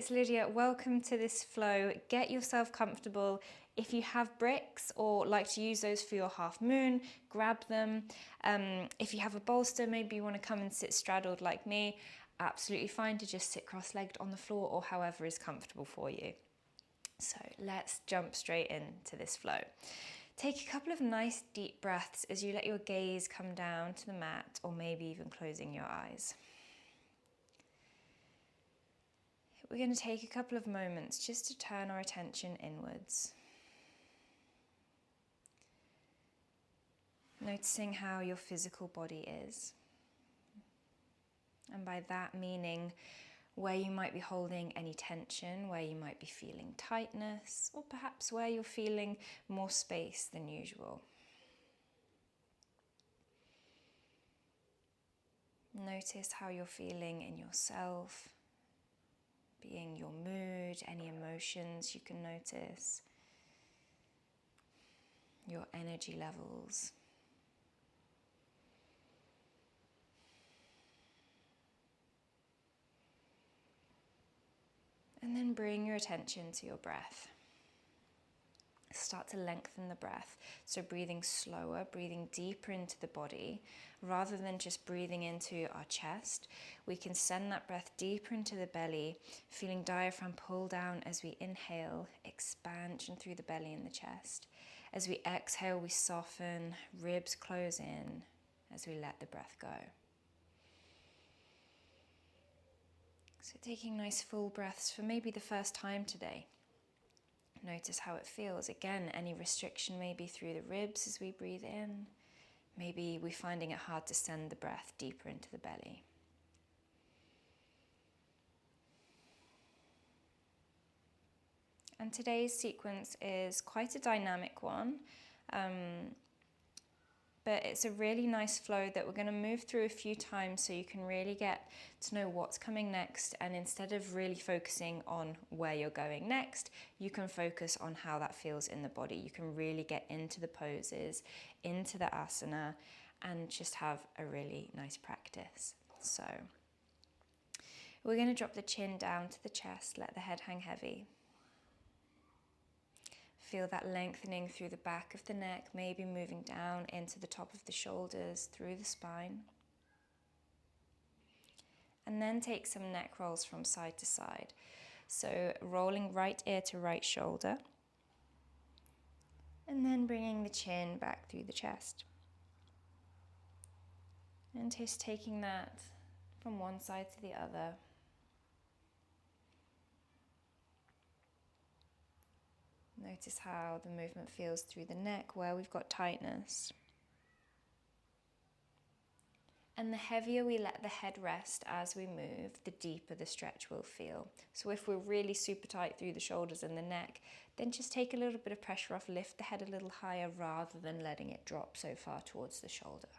it's Lydia. Welcome to this flow. Get yourself comfortable. If you have bricks or like to use those for your half moon, grab them. If you have a bolster, maybe you want to come and sit straddled like me. Absolutely fine to just sit cross-legged on the floor or however is comfortable for you. So let's jump straight into this flow. Take a couple of nice deep breaths as you let your gaze come down to the mat, or maybe even closing your eyes. We're going to take a couple of moments just to turn our attention inwards. Noticing how your physical body is. And by that meaning where you might be holding any tension, where you might be feeling tightness, or perhaps where you're feeling more space than usual. Notice how you're feeling in yourself, being your mood, any emotions you can notice, your energy levels. And then bring your attention to your breath. Start to lengthen the breath. So breathing slower, breathing deeper into the body, rather than just breathing into our chest. We can send that breath deeper into the belly, feeling diaphragm pull down as we inhale, expansion through the belly and the chest. As we exhale, we soften, ribs close in as we let the breath go. So taking nice full breaths for maybe the first time today. Notice how it feels. Again, any restriction maybe through the ribs as we breathe in. Maybe we're finding it hard to send the breath deeper into the belly. And today's sequence is quite a dynamic one. But it's a really nice flow that we're going to move through a few times so you can really get to know what's coming next, and instead of really focusing on where you're going next, you can focus on how that feels in the body. You can really get into the poses, into the asana, and just have a really nice practice. So we're going to drop the chin down to the chest, let the head hang heavy. Feel that lengthening through the back of the neck, maybe moving down into the top of the shoulders, through the spine. And then take some neck rolls from side to side. So rolling right ear to right shoulder. And then bringing the chin back through the chest. And just taking that from one side to the other. Notice how the movement feels through the neck where we've got tightness. And the heavier we let the head rest as we move, the deeper the stretch will feel. So if we're really super tight through the shoulders and the neck, then just take a little bit of pressure off, lift the head a little higher rather than letting it drop so far towards the shoulder.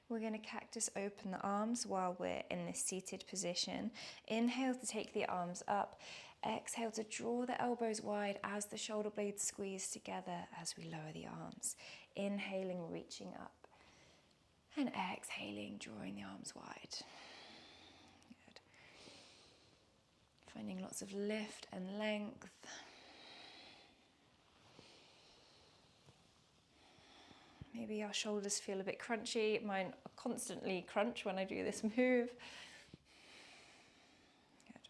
We're going to cactus open the arms while we're in this seated position. Inhale to take the arms up. Exhale to draw the elbows wide as the shoulder blades squeeze together as we lower the arms. Inhaling, reaching up. And exhaling, drawing the arms wide. Good. Finding lots of lift and length. Maybe our shoulders feel a bit crunchy. Mine constantly crunch when I do this move. Good.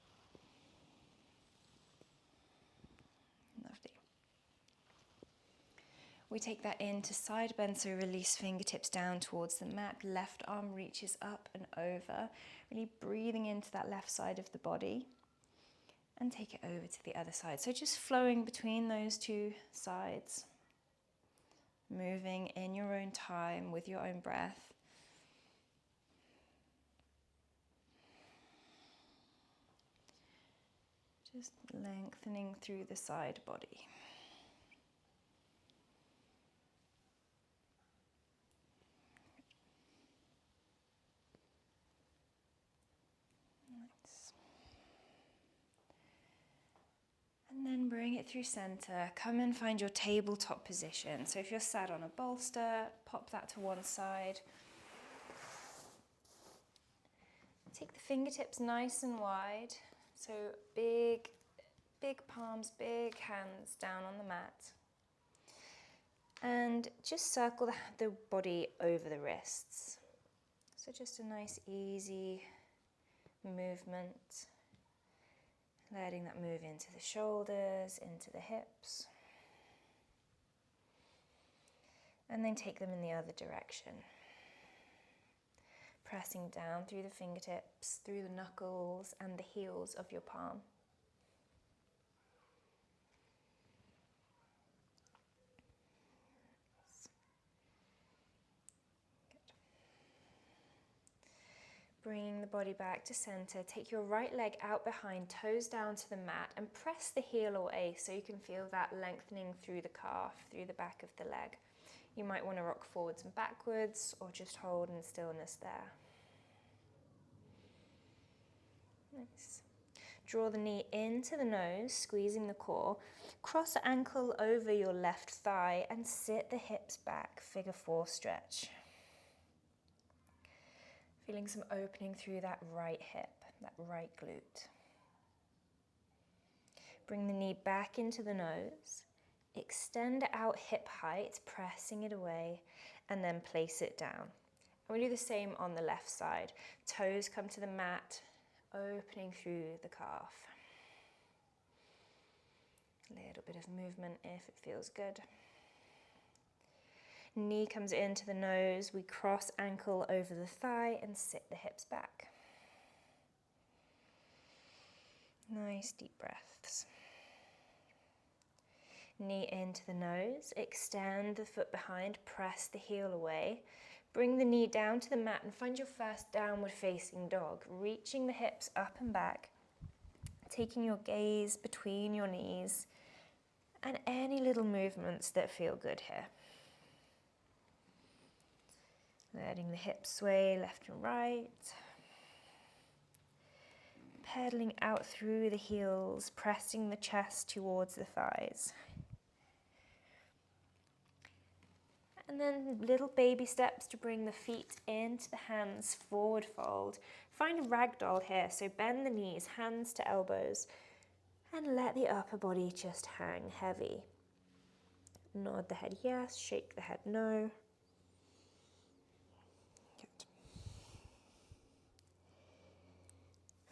Lovely. We take that into side bend, so release fingertips down towards the mat. Left arm reaches up and over. Really breathing into that left side of the body. And take it over to the other side. So just flowing between those two sides. Moving in your own time with your own breath. Just lengthening through the side body. Nice. And And then bring it through center. Come and find your tabletop position. So if you're sat on a bolster, pop that to one side. Take the fingertips nice and wide. So big palms, big hands down on the mat. And just circle the body over the wrists. So just a nice easy movement. Letting that move into the shoulders, into the hips. And then take them in the other direction. Pressing down through the fingertips, through the knuckles and the heels of your palm. Bringing the body back to center, take your right leg out behind, toes down to the mat, and press the heel away so you can feel that lengthening through the calf, through the back of the leg. You might want to rock forwards and backwards, or just hold in stillness there. Nice. Draw the knee into the nose, squeezing the core. Cross the ankle over your left thigh and sit the hips back, figure 4 stretch. Feeling some opening through that right hip, that right glute. Bring the knee back into the nose. Extend out hip height, pressing it away, and then place it down. And we do the same on the left side. Toes come to the mat, opening through the calf. A little bit of movement if it feels good. Knee comes into the nose, we cross ankle over the thigh and sit the hips back. Nice deep breaths. Knee into the nose, extend the foot behind, press the heel away. Bring the knee down to the mat and find your first downward facing dog, reaching the hips up and back, taking your gaze between your knees, and any little movements that feel good here. Letting the hips sway left and right. Pedaling out through the heels, pressing the chest towards the thighs. And then little baby steps to bring the feet into the hands, forward fold. Find a ragdoll here, so bend the knees, hands to elbows, and let the upper body just hang heavy. Nod the head yes, shake the head no.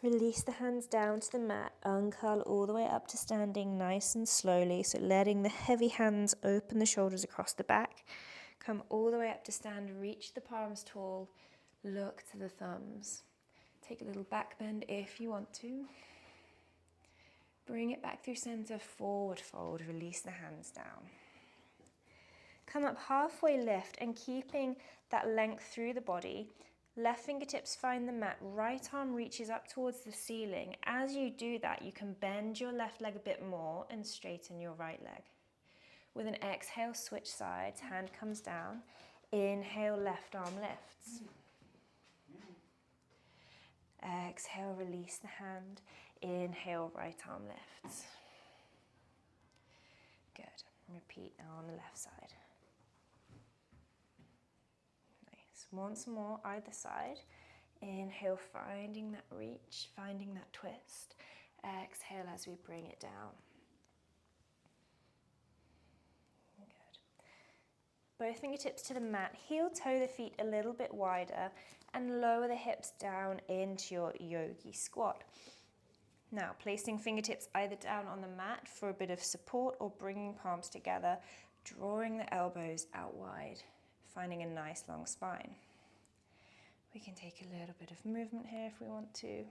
Release the hands down to the mat, uncurl all the way up to standing nice and slowly, so letting the heavy hands open the shoulders across the back. Come all the way up to stand, reach the palms tall, look to the thumbs. Take a little back bend if you want to. Bring it back through center, forward fold, release the hands down. Come up halfway lift and keeping that length through the body, left fingertips find the mat, right arm reaches up towards the ceiling. As you do that, you can bend your left leg a bit more and straighten your right leg. With an exhale, switch sides, hand comes down. Inhale, left arm lifts. Exhale, release the hand. Inhale, right arm lifts. Good. Repeat now on the left side. Nice. Once more, either side. Inhale, finding that reach, finding that twist. Exhale as we bring it down. Both fingertips to the mat, heel toe the feet a little bit wider and lower the hips down into your yogi squat. Now placing fingertips either down on the mat for a bit of support or bringing palms together, drawing the elbows out wide, finding a nice long spine. We can take a little bit of movement here if we want to.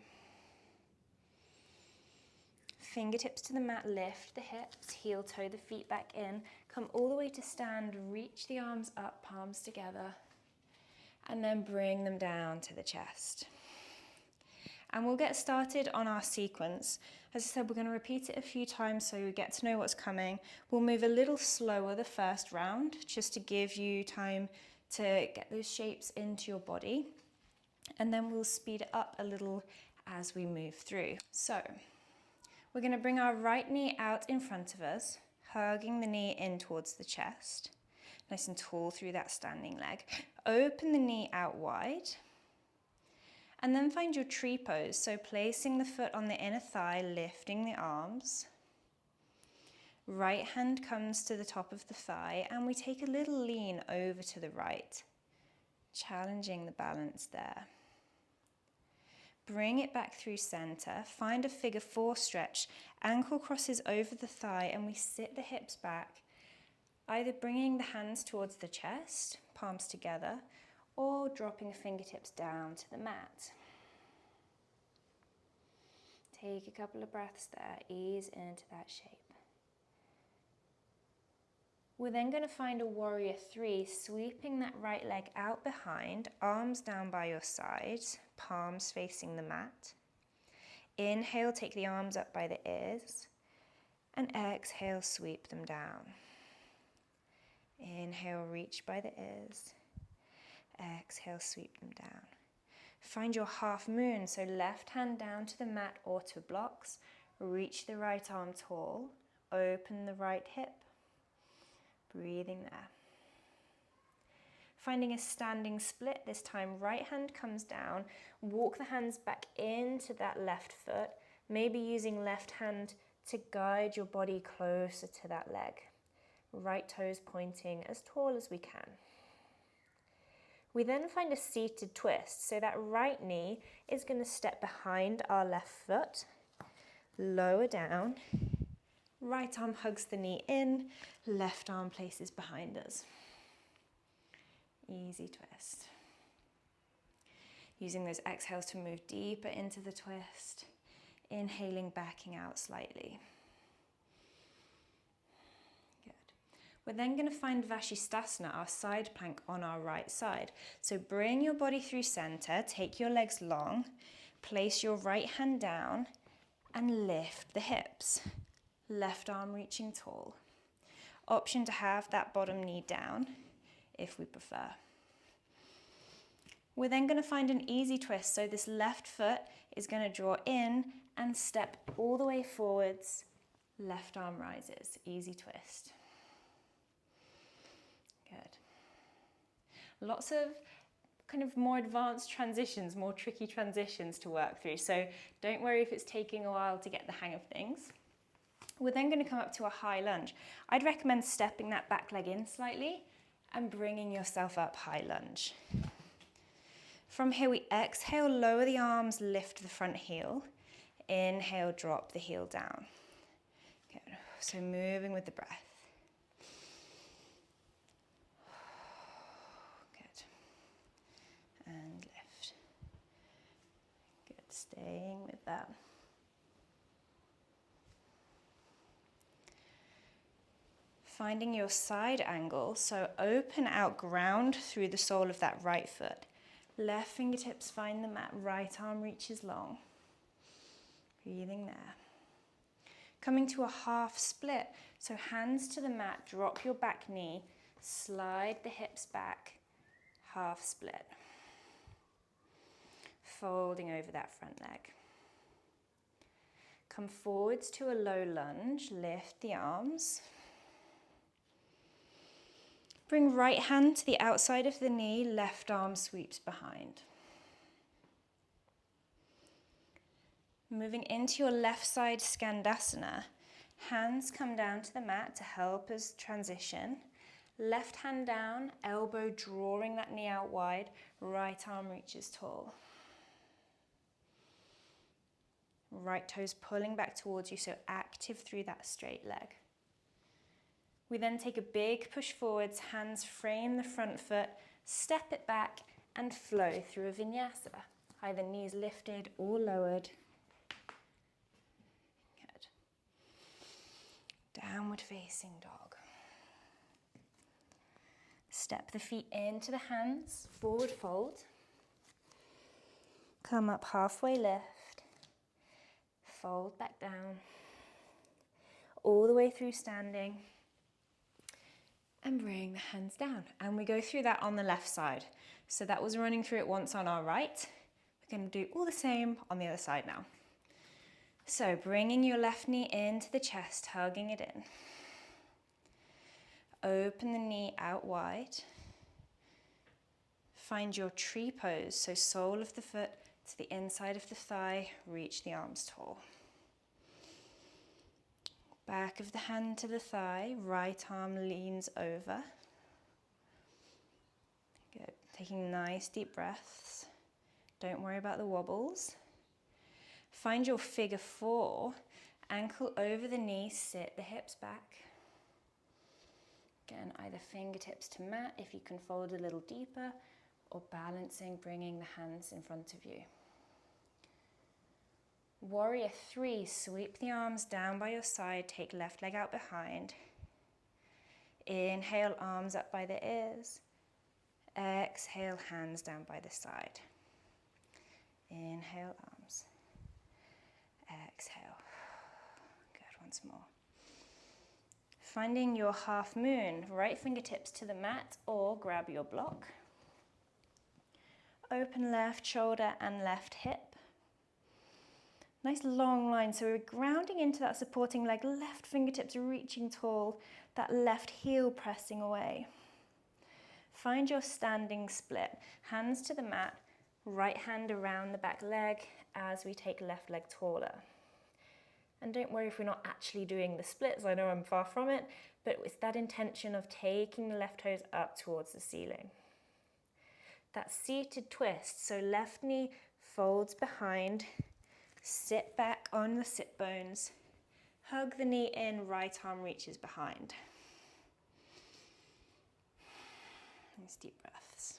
Fingertips to the mat, lift the hips, heel toe the feet back in, come all the way to stand, reach the arms up, palms together, and then bring them down to the chest. And we'll get started on our sequence. As I said, we're going to repeat it a few times so you get to know what's coming. We'll move a little slower the first round, just to give you time to get those shapes into your body. And then we'll speed it up a little as we move through. So, We're going to bring our right knee out in front of us, hugging the knee in towards the chest. Nice and tall through that standing leg. Open the knee out wide. And then find your tree pose. So placing the foot on the inner thigh, lifting the arms. Right hand comes to the top of the thigh and we take a little lean over to the right, challenging the balance there. Bring it back through center, find a figure 4 stretch, ankle crosses over the thigh and we sit the hips back, either bringing the hands towards the chest, palms together, or dropping fingertips down to the mat. Take a couple of breaths there, ease into that shape. We're then going to find a warrior 3, sweeping that right leg out behind, arms down by your sides, palms facing the mat. Inhale, take the arms up by the ears, and exhale, sweep them down. Inhale, reach by the ears. Exhale, sweep them down. Find your half moon, so left hand down to the mat or to blocks. Reach the right arm tall, open the right hip. Breathing there. Finding a standing split, this time right hand comes down, walk the hands back into that left foot, maybe using left hand to guide your body closer to that leg. Right toes pointing as tall as we can. We then find a seated twist, so that right knee is going to step behind our left foot, lower down. Right arm hugs the knee in, left arm places behind us. Easy twist. Using those exhales to move deeper into the twist. Inhaling, backing out slightly. Good. We're then going to find Vashisthasana, our side plank on our right side. So bring your body through center, take your legs long, place your right hand down and lift the hips. Left arm reaching tall. Option to have that bottom knee down if we prefer. We're then going to find an easy twist. So this left foot is going to draw in and step all the way forwards. Left arm rises. Easy twist. Good. Lots of kind of more advanced transitions, more tricky transitions to work through. So don't worry if it's taking a while to get the hang of things. We're then going to come up to a high lunge. I'd recommend stepping that back leg in slightly and bringing yourself up high lunge. From here we exhale, lower the arms, lift the front heel. Inhale, drop the heel down. Good. So moving with the breath. Good. And lift. Good. Staying with that. Finding your side angle, so open out, ground through the sole of that right foot. Left fingertips find the mat, right arm reaches long. Breathing there. Coming to a half split, so hands to the mat, drop your back knee, slide the hips back, half split. Folding over that front leg. Come forwards to a low lunge, lift the arms. Bring right hand to the outside of the knee, left arm sweeps behind. Moving into your left side Skandasana, hands come down to the mat to help us transition. Left hand down, elbow drawing that knee out wide, right arm reaches tall. Right toes pulling back towards you, so active through that straight leg. We then take a big push forwards, hands frame the front foot, step it back and flow through a vinyasa. Either knees lifted or lowered. Good. Downward facing dog. Step the feet into the hands, forward fold. Come up halfway lift. Fold back down. All the way through standing. And bring the hands down. And we go through that on the left side. So that was running through it once on our right. We're going to do all the same on the other side now. So bringing your left knee into the chest, hugging it in. Open the knee out wide. Find your tree pose, so sole of the foot to the inside of the thigh, reach the arms tall. Back of the hand to the thigh, right arm leans over. Good. Taking nice deep breaths. Don't worry about the wobbles. Find your figure four, ankle over the knee, sit the hips back. Again, either fingertips to mat if you can fold a little deeper, or balancing, bringing the hands in front of you. Warrior three, sweep the arms down by your side, take left leg out behind. Inhale, arms up by the ears. Exhale, hands down by the side. Inhale, arms. Exhale. Good, once more. Finding your half moon, right fingertips to the mat or grab your block. Open left shoulder and left hip. Nice long line, so we're grounding into that supporting leg, left fingertips reaching tall, that left heel pressing away. Find your standing split, hands to the mat, right hand around the back leg as we take left leg taller. And don't worry if we're not actually doing the splits, I know I'm far from it, but it's that intention of taking the left toes up towards the ceiling. That seated twist, so left knee folds behind, sit back on the sit bones, hug the knee in, right arm reaches behind. Nice deep breaths.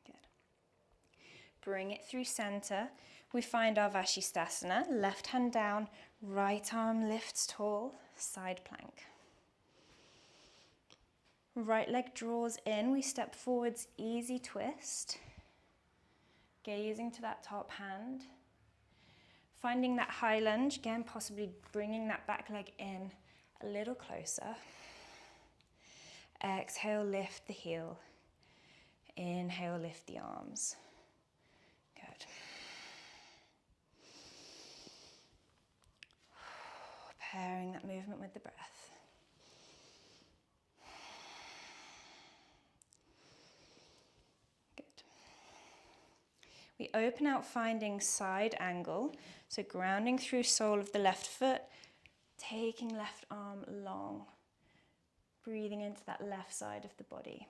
Good. Bring it through center. We find our Vashisthasana, left hand down, right arm lifts tall, side plank. Right leg draws in, we step forwards, easy twist. Gazing to that top hand. Finding that high lunge, again possibly bringing that back leg in a little closer. Exhale, lift the heel. Inhale, lift the arms. Good. Pairing that movement with the breath. Good. We open out, finding side angle, so grounding through sole of the left foot, taking left arm long, breathing into that left side of the body.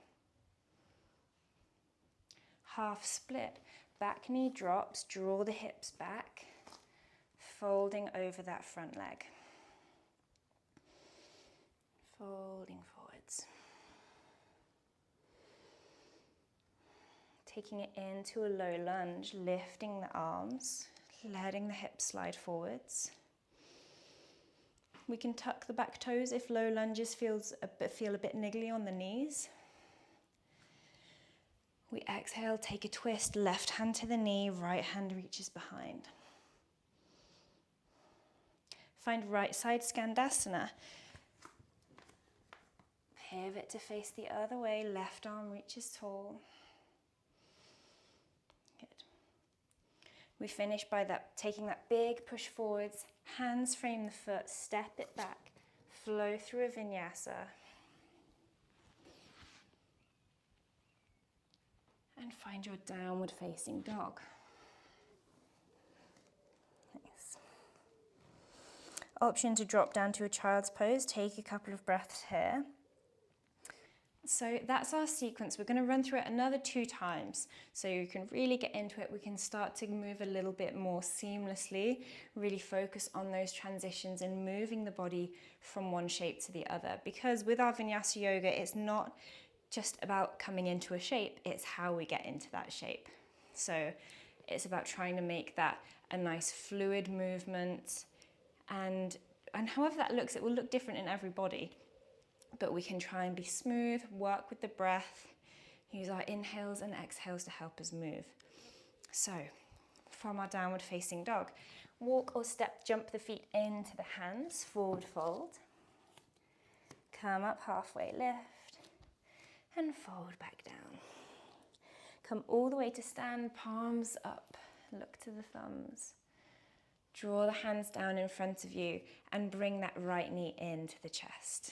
Half split, back knee drops, draw the hips back, folding over that front leg. Folding forwards. Taking it into a low lunge, lifting the arms, letting the hips slide forwards. We can tuck the back toes if low lunges feel a bit niggly on the knees. We exhale, take a twist, left hand to the knee, right hand reaches behind. Find right side Skandasana. Pivot to face the other way, left arm reaches tall. Good. We finish by taking that big push forwards, hands frame the foot, step it back, flow through a vinyasa. And find your downward facing dog. Nice. Option to drop down to a child's pose, take a couple of breaths here. So that's our sequence. We're going to run through it another 2 times so you can really get into it. We can start to move a little bit more seamlessly, really focus on those transitions and moving the body from one shape to the other. Because with our Vinyasa Yoga, it's not just about coming into a shape, it's how we get into that shape. So it's about trying to make that a nice fluid movement, and however that looks, it will look different in every body. But we can try and be smooth, work with the breath, use our inhales and exhales to help us move. So, from our downward facing dog, walk or step, jump the feet into the hands, forward fold. Come up halfway, lift, and fold back down. Come all the way to stand, palms up, look to the thumbs. Draw the hands down in front of you and bring that right knee into the chest.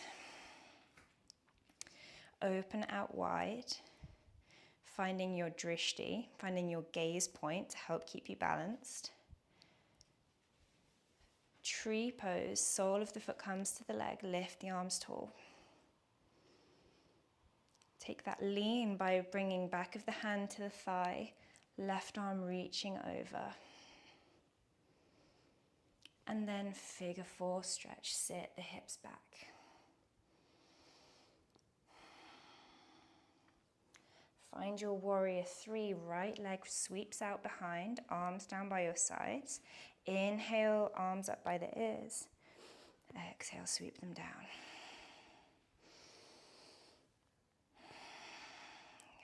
Open out wide, finding your drishti, finding your gaze point to help keep you balanced. Tree pose, sole of the foot comes to the leg, lift the arms tall. Take that lean by bringing back of the hand to the thigh, left arm reaching over. And then figure four stretch, sit the hips back. Find your warrior three, right leg sweeps out behind, arms down by your sides. Inhale, arms up by the ears. Exhale, sweep them down.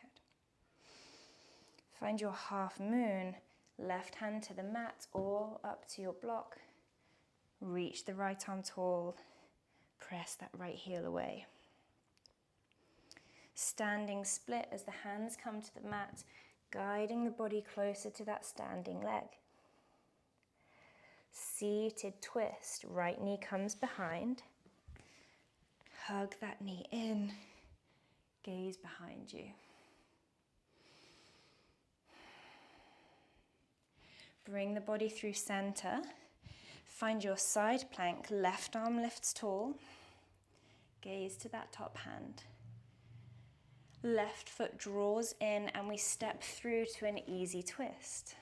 Good. Find your half moon, left hand to the mat or up to your block. Reach the right arm tall, press that right heel away. Standing split as the hands come to the mat, guiding the body closer to that standing leg. Seated twist, right knee comes behind. Hug that knee in, gaze behind you. Bring the body through center. Find your side plank, left arm lifts tall. Gaze to that top hand. Left foot draws in and we step through to an easy twist.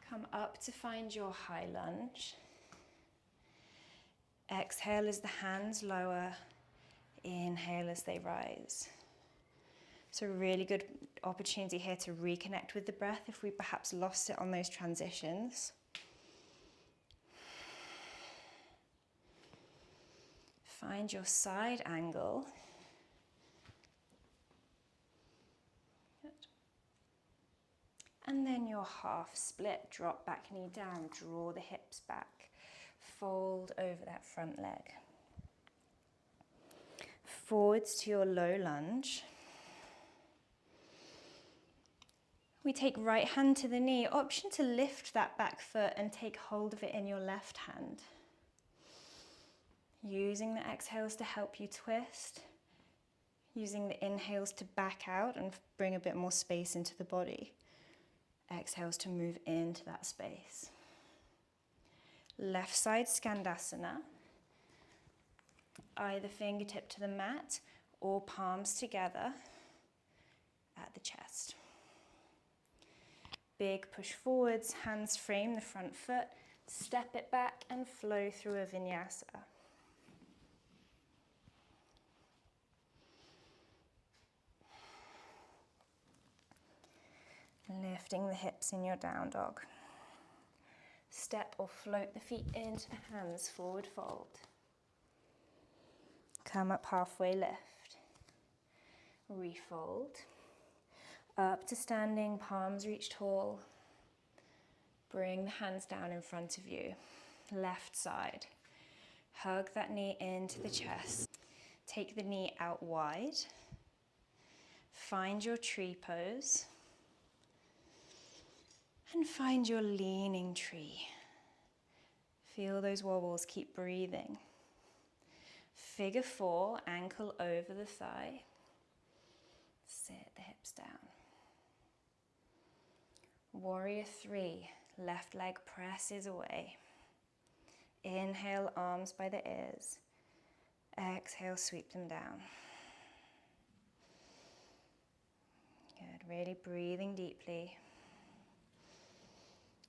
Come up to find your high lunge. Exhale as the hands lower. Inhale as they rise. So really good opportunity here to reconnect with the breath if we perhaps lost it on those transitions. Find your side angle. Good. And then your half split, drop back knee down, draw the hips back, fold over that front leg. Forwards to your low lunge. We take right hand to the knee, option to lift that back foot and take hold of it in your left hand. Using the exhales to help you twist, using the inhales to back out and bring a bit more space into the body. Exhales to move into that space. Left side Skandasana, either fingertip to the mat or palms together at the chest. Big push forwards, hands frame the front foot, step it back and flow through a vinyasa. Lifting the hips in your down dog. Step or float the feet into the hands, forward fold. Come up halfway, lift. Refold. Up to standing, palms reach tall. Bring the hands down in front of you. Left side. Hug that knee into the chest. Take the knee out wide. Find your tree pose. And find your leaning tree. Feel those wobbles, keep breathing. Figure four, ankle over the thigh. Sit the hips down. Warrior three, left leg presses away. Inhale, arms by the ears. Exhale, sweep them down. Good, really breathing deeply.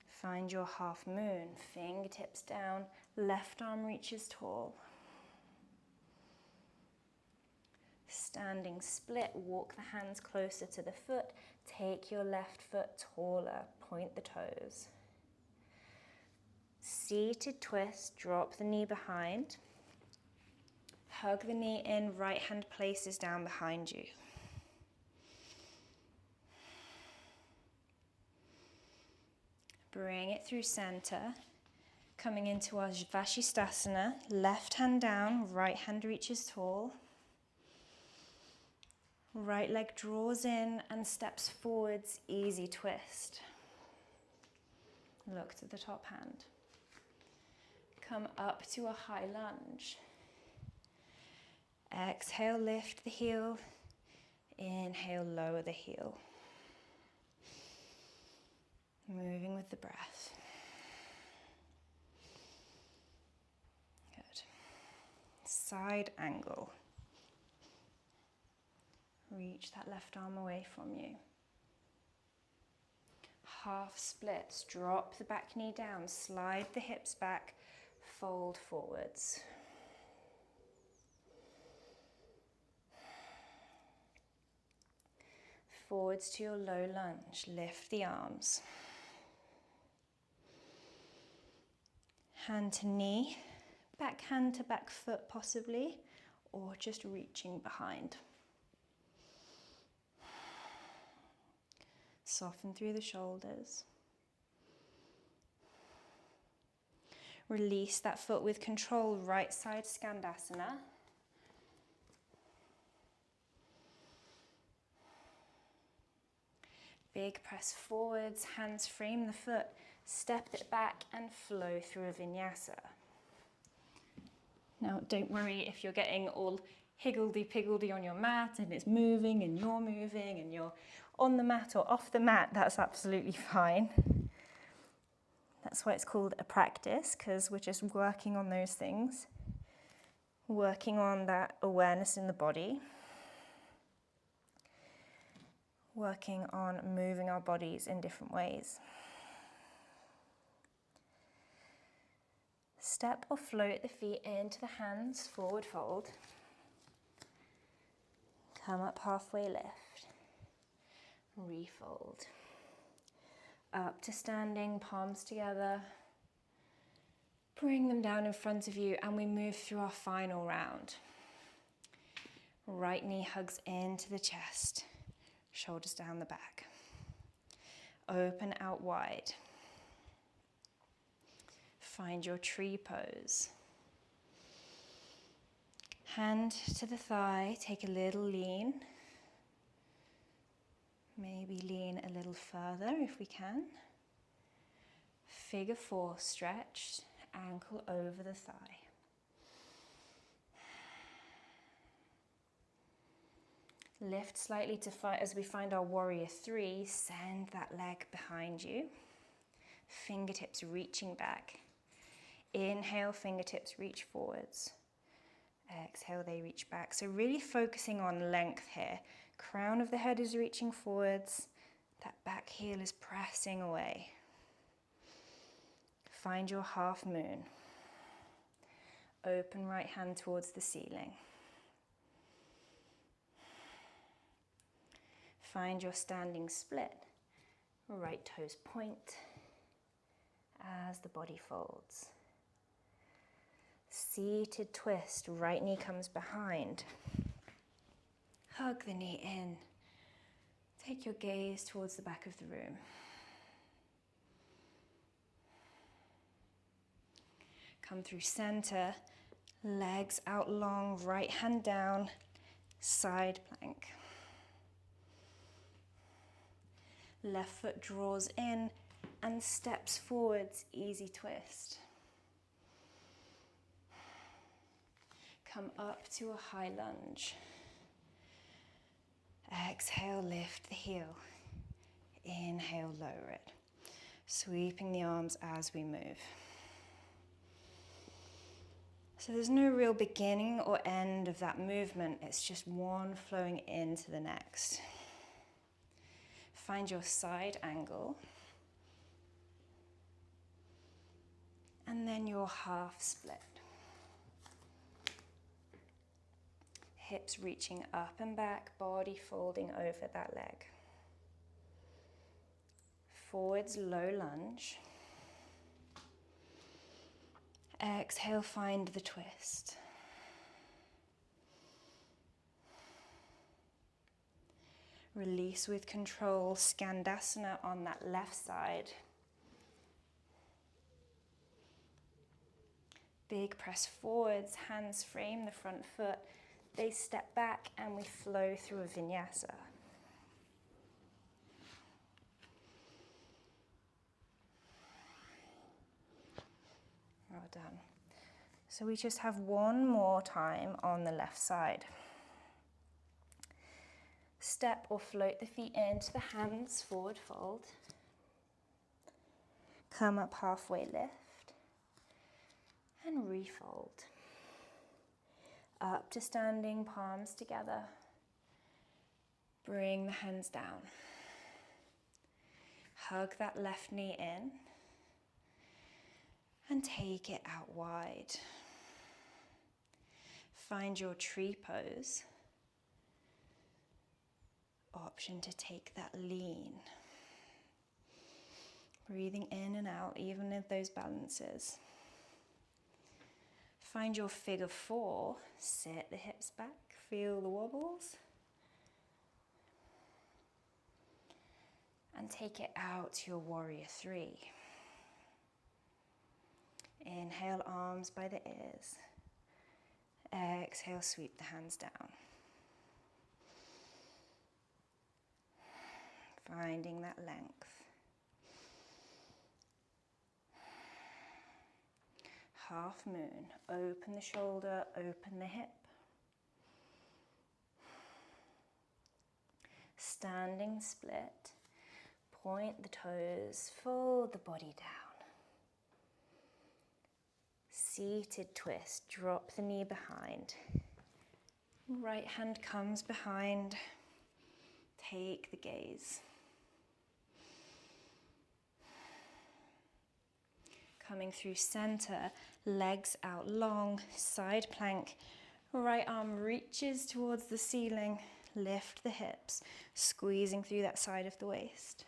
Find your half moon, fingertips down, left arm reaches tall. Standing split, walk the hands closer to the foot, take your left foot taller, point the toes. Seated twist, drop the knee behind. Hug the knee in, right hand places down behind you. Bring it through center, coming into our Vashisthasana, left hand down, right hand reaches tall. Right leg draws in and steps forwards, easy twist. Look to the top hand. Come up to a high lunge. Exhale, lift the heel. Inhale, lower the heel. Moving with the breath. Good. Side angle. Reach that left arm away from you. Half splits. Drop the back knee down. Slide the hips back. Fold forwards. Forwards to your low lunge. Lift the arms. Hand to knee. Back hand to back foot possibly, or just reaching behind. Soften through the shoulders. Release that foot with control, right side Skandasana. Big press forwards, hands frame the foot, step it back and flow through a vinyasa. Now don't worry if you're getting all higgledy-piggledy on your mat and it's moving and you're on the mat or off the mat, that's absolutely fine. That's why it's called a practice, because we're just working on those things, working on that awareness in the body, working on moving our bodies in different ways. Step or float the feet into the hands, forward fold. Come up halfway lift. Refold. Up to standing, palms together. Bring them down in front of you and we move through our final round. Right knee hugs into the chest, shoulders down the back. Open out wide. Find your tree pose. Hand to the thigh, take a little lean. Maybe lean a little further if we can. Figure four stretch, ankle over the thigh. Lift slightly to as we find our warrior three, send that leg behind you. Fingertips reaching back. Inhale, fingertips reach forwards. Exhale, they reach back. So really focusing on length here. Crown of the head is reaching forwards. That back heel is pressing away. Find your half moon. Open right hand towards the ceiling. Find your standing split. Right toes point as the body folds. Seated twist, right knee comes behind. Hug the knee in. Take your gaze towards the back of the room. Come through center, legs out long, right hand down, side plank. Left foot draws in and steps forwards, easy twist. Come up to a high lunge. Exhale, lift the heel. Inhale, lower it. Sweeping the arms as we move. So there's no real beginning or end of that movement. It's just one flowing into the next. Find your side angle. And then your half split. Hips reaching up and back, body folding over that leg. Forwards, low lunge. Exhale, find the twist. Release with control, Skandasana on that left side. Big press forwards, hands frame the front foot, They step back and we flow through a vinyasa. Well done. So we just have one more time on the left side. Step or float the feet into the hands, forward fold. Come up halfway, lift, and refold. Up to standing, palms together. Bring the hands down. Hug that left knee in and take it out wide. Find your tree pose. Option to take that lean. Breathing in and out, even with those balances. Find your figure four. Sit the hips back, feel the wobbles. And take it out to your warrior three. Inhale, arms by the ears. Exhale, sweep the hands down. Finding that length. Half moon. Open the shoulder, open the hip. Standing split. Point the toes, fold the body down. Seated twist, drop the knee behind. Right hand comes behind. Take the gaze. Coming through center, legs out long, side plank. Right arm reaches towards the ceiling. Lift the hips, squeezing through that side of the waist.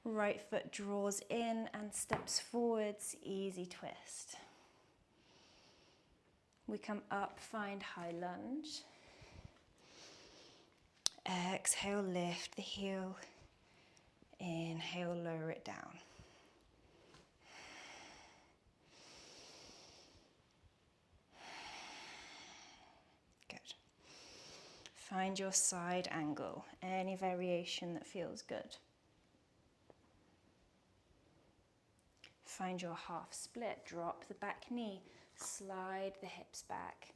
Right foot draws in and steps forwards, easy twist. We come up, find high lunge. Exhale, lift the heel. Inhale, lower it down. Good. Find your side angle, any variation that feels good. Find your half split, drop the back knee, slide the hips back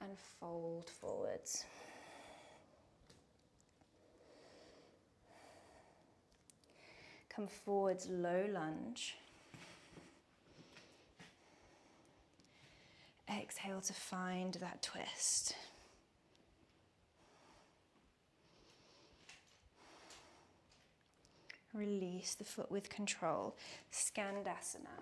and fold forwards. Come forwards, low lunge. Exhale to find that twist. Release the foot with control. Skandasana.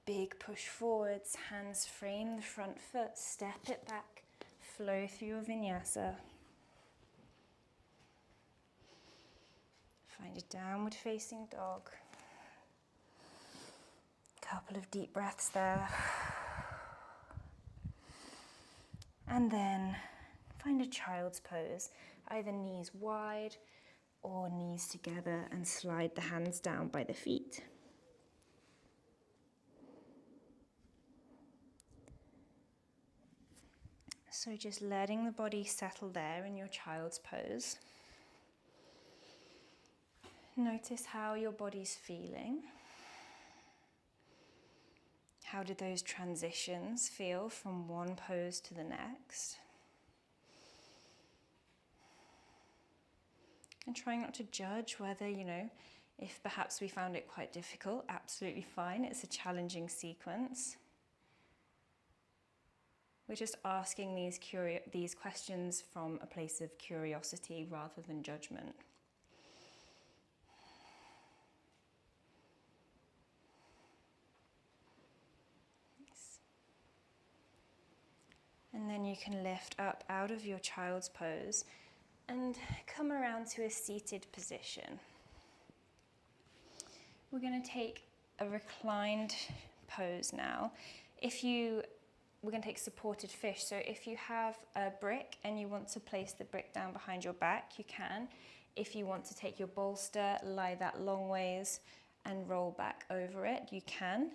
Big push forwards, hands frame the front foot, step it back, flow through your vinyasa. Find a downward facing dog. Couple of deep breaths there. And then find a child's pose, either knees wide or knees together, and slide the hands down by the feet. So just letting the body settle there in your child's pose. Notice how your body's feeling. How do those transitions feel from one pose to the next? And trying not to judge whether, if perhaps we found it quite difficult, absolutely fine. It's a challenging sequence. We're just asking these questions from a place of curiosity rather than judgment. Nice. And then you can lift up out of your child's pose and come around to a seated position. We're going to take a reclined pose now. We're going to take supported fish. So if you have a brick and you want to place the brick down behind your back, you can. If you want to take your bolster, lie that long ways and roll back over it, you can.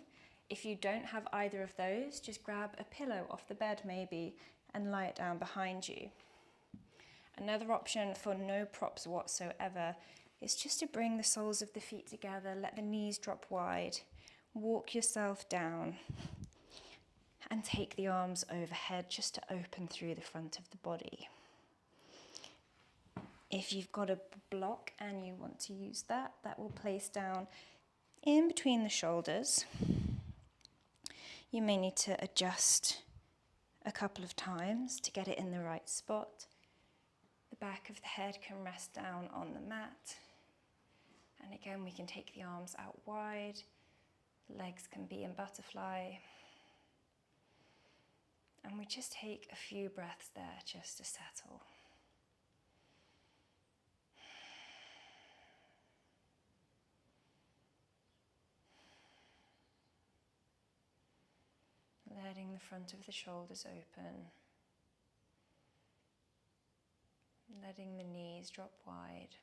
If you don't have either of those, just grab a pillow off the bed maybe and lie it down behind you. Another option for no props whatsoever is just to bring the soles of the feet together, let the knees drop wide, walk yourself down, and take the arms overhead just to open through the front of the body. If you've got a block and you want to use that, that will place down in between the shoulders. You may need to adjust a couple of times to get it in the right spot. The back of the head can rest down on the mat. And again, we can take the arms out wide. Legs can be in butterfly. And we just take a few breaths there just to settle. Letting the front of the shoulders open. Letting the knees drop wide.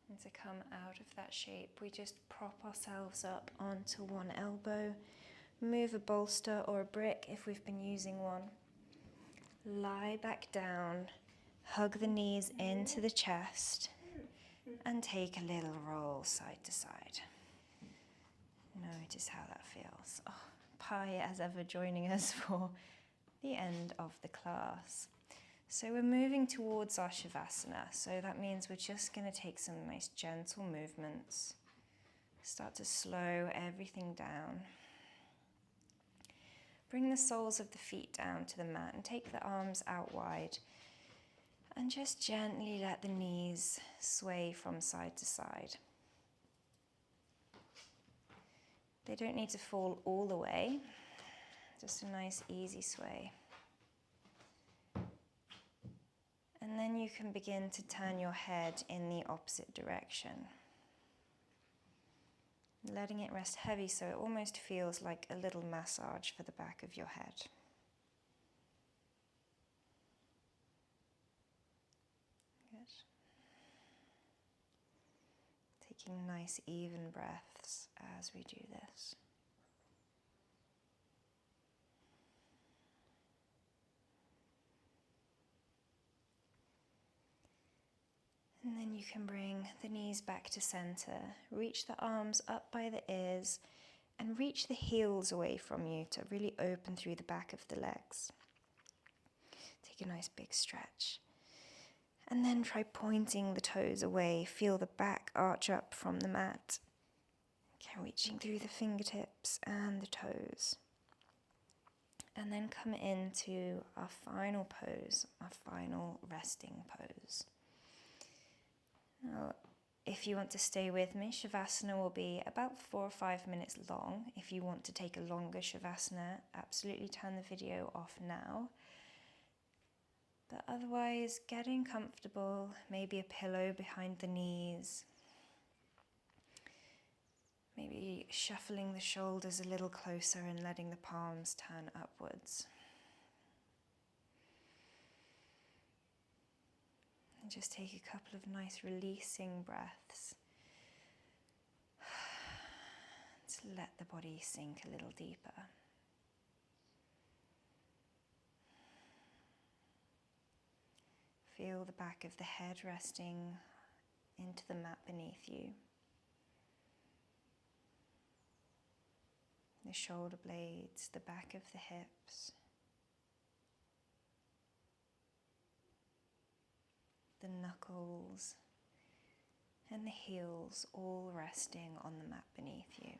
And to come out of that shape, we just prop ourselves up onto one elbow, move a bolster or a brick if we've been using one. Lie back down, hug the knees into the chest, and take a little roll side to side. Notice how that feels. Oh, Pi as ever joining us for the end of the class. So we're moving towards our Shavasana, so that means we're just going to take some nice gentle movements. Start to slow everything down. Bring the soles of the feet down to the mat and take the arms out wide. And just gently let the knees sway from side to side. They don't need to fall all the way, just a nice easy sway. And then you can begin to turn your head in the opposite direction. Letting it rest heavy so it almost feels like a little massage for the back of your head. Good. Taking nice even breaths as we do this. And then you can bring the knees back to center, reach the arms up by the ears, and reach the heels away from you to really open through the back of the legs. Take a nice big stretch. And then try pointing the toes away. Feel the back arch up from the mat. Okay, reaching through the fingertips and the toes. And then come into our final pose, our final resting pose. Now, if you want to stay with me, Shavasana will be about 4 or 5 minutes long. If you want to take a longer Shavasana, absolutely turn the video off now. But otherwise, getting comfortable, maybe a pillow behind the knees, maybe shuffling the shoulders a little closer and letting the palms turn upwards. And just take a couple of nice releasing breaths to let the body sink a little deeper. Feel the back of the head resting into the mat beneath you. The shoulder blades, the back of the hips. The knuckles and the heels all resting on the mat beneath you.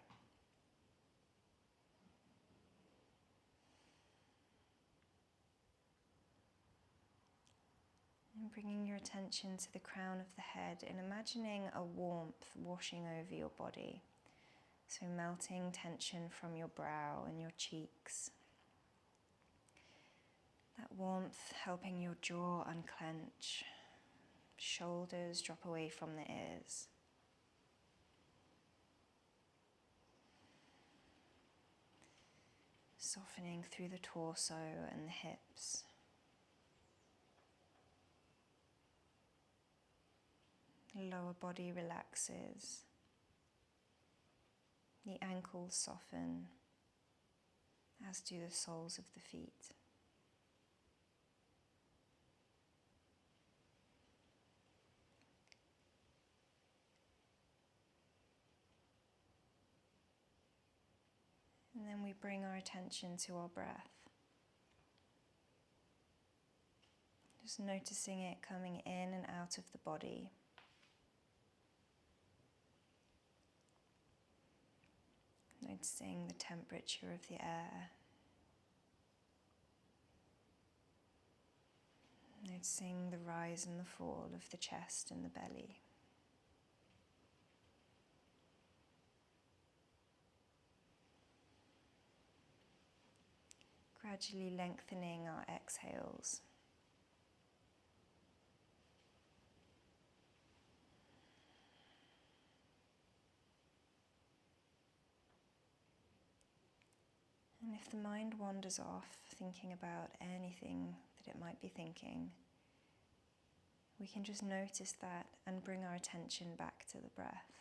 And bringing your attention to the crown of the head and imagining a warmth washing over your body. So melting tension from your brow and your cheeks. That warmth helping your jaw unclench. Shoulders drop away from the ears. Softening through the torso and the hips. The lower body relaxes. The ankles soften, as do the soles of the feet. And then we bring our attention to our breath. Just noticing it coming in and out of the body. Noticing the temperature of the air. Noticing the rise and the fall of the chest and the belly. Gradually lengthening our exhales. And if the mind wanders off, thinking about anything that it might be thinking, we can just notice that and bring our attention back to the breath.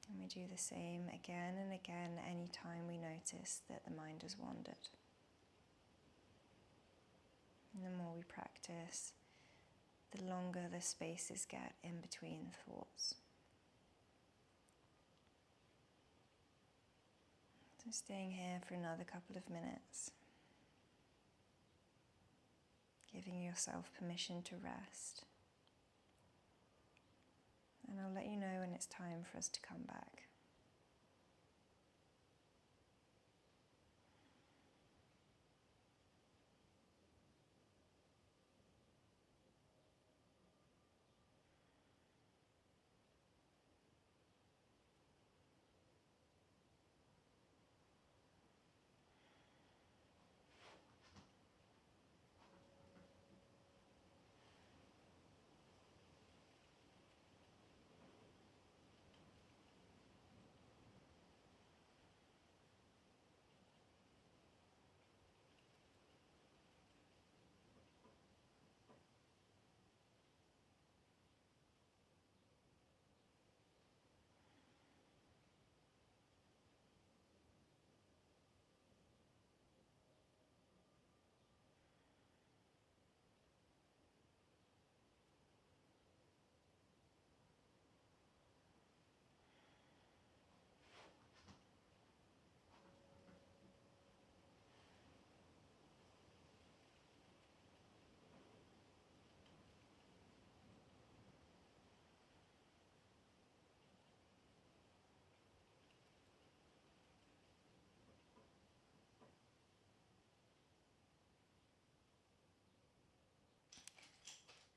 And we do the same again and again anytime we notice that the mind has wandered. And the more we practice, the longer the spaces get in between thoughts. So staying here for another couple of minutes, giving yourself permission to rest. And I'll let you know when it's time for us to come back.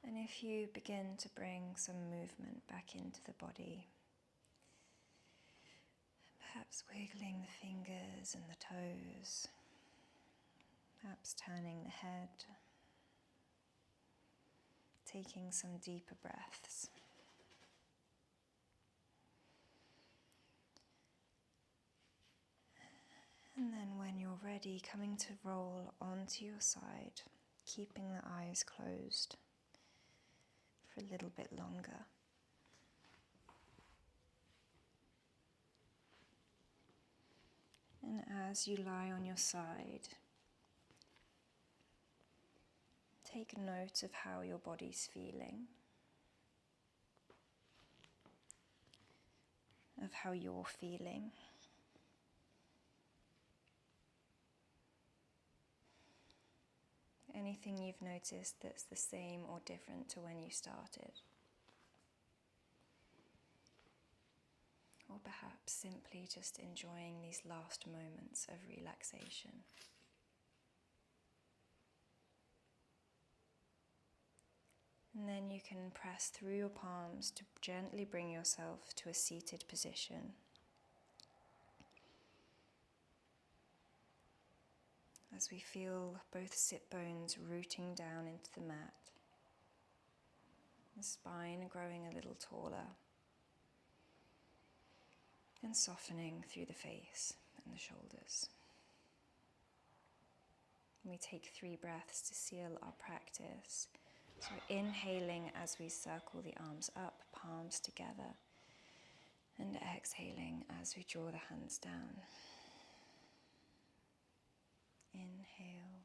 And if you begin to bring some movement back into the body, perhaps wiggling the fingers and the toes, perhaps turning the head, taking some deeper breaths. And then when you're ready, coming to roll onto your side, keeping the eyes closed for a little bit longer. And as you lie on your side, take note of how your body's feeling, of how you're feeling. Anything you've noticed that's the same or different to when you started. Or perhaps simply just enjoying these last moments of relaxation. And then you can press through your palms to gently bring yourself to a seated position. As we feel both sit bones rooting down into the mat, the spine growing a little taller, and softening through the face and the shoulders. We take 3 breaths to seal our practice. So inhaling as we circle the arms up, palms together, and exhaling as we draw the hands down. Inhale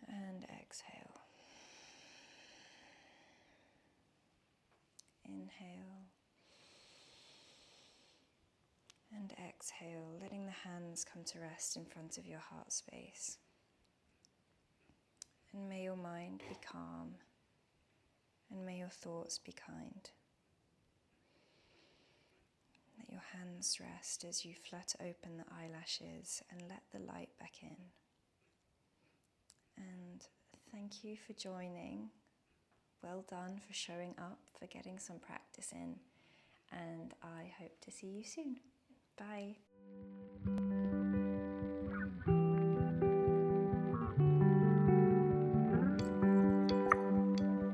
and exhale. Inhale and exhale, letting the hands come to rest in front of your heart space. And may your mind be calm, and may your thoughts be kind. Let your hands rest as you flutter open the eyelashes and let the light back in. And thank you for joining. Well done for showing up, for getting some practice in. And I hope to see you soon. Bye.